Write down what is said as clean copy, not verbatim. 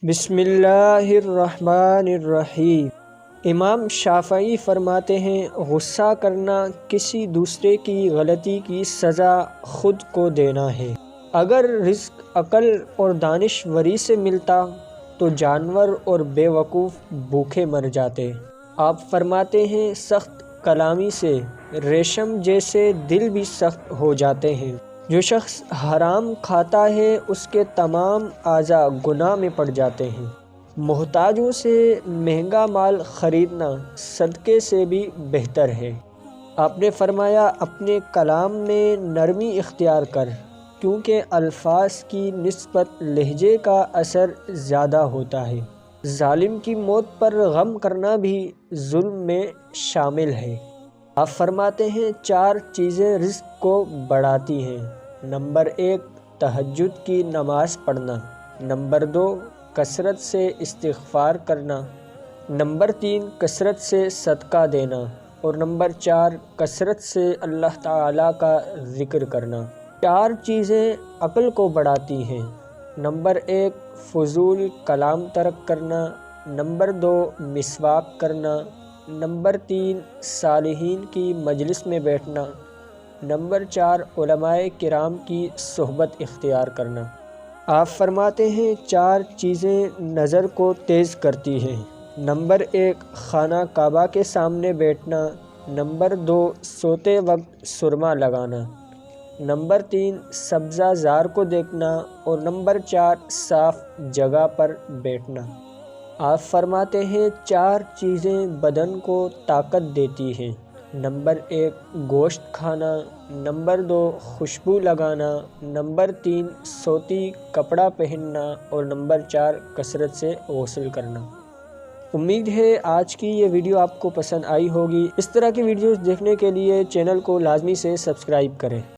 بسم اللہ الرحمن الرحیم۔ امام شافعی فرماتے ہیں غصہ کرنا کسی دوسرے کی غلطی کی سزا خود کو دینا ہے۔ اگر رزق عقل اور دانشوری سے ملتا تو جانور اور بے وقوف بھوکے مر جاتے۔ آپ فرماتے ہیں سخت کلامی سے ریشم جیسے دل بھی سخت ہو جاتے ہیں۔ جو شخص حرام کھاتا ہے اس کے تمام اعضاء گناہ میں پڑ جاتے ہیں۔ محتاجوں سے مہنگا مال خریدنا صدقے سے بھی بہتر ہے۔ آپ نے فرمایا اپنے کلام میں نرمی اختیار کر، کیونکہ الفاظ کی نسبت لہجے کا اثر زیادہ ہوتا ہے۔ ظالم کی موت پر غم کرنا بھی ظلم میں شامل ہے۔ آپ فرماتے ہیں 4 چیزیں رزق کو بڑھاتی ہیں۔ نمبر 1 تہجد کی نماز پڑھنا۔ نمبر 2 کثرت سے استغفار کرنا۔ نمبر 3 کثرت سے صدقہ دینا۔ اور نمبر 4 کثرت سے اللہ تعالیٰ کا ذکر کرنا۔ 4 چیزیں عقل کو بڑھاتی ہیں۔ نمبر 1 فضول کلام ترک کرنا۔ نمبر 2 مسواک کرنا۔ نمبر 3 صالحین کی مجلس میں بیٹھنا۔ نمبر 4 علماء کرام کی صحبت اختیار کرنا۔ آپ فرماتے ہیں 4 چیزیں نظر کو تیز کرتی ہیں۔ نمبر 1 خانہ کعبہ کے سامنے بیٹھنا۔ نمبر 2 سوتے وقت سرما لگانا۔ نمبر 3 سبزہ زار کو دیکھنا۔ اور نمبر 4 صاف جگہ پر بیٹھنا۔ آپ فرماتے ہیں 4 چیزیں بدن کو طاقت دیتی ہیں۔ نمبر 1 گوشت کھانا۔ نمبر 2 خوشبو لگانا۔ نمبر 3 صوتی کپڑا پہننا۔ اور نمبر 4 کثرت سے غسل کرنا۔ امید ہے آج کی یہ ویڈیو آپ کو پسند آئی ہوگی۔ اس طرح کی ویڈیوز دیکھنے کے لیے چینل کو لازمی سے سبسکرائب کریں۔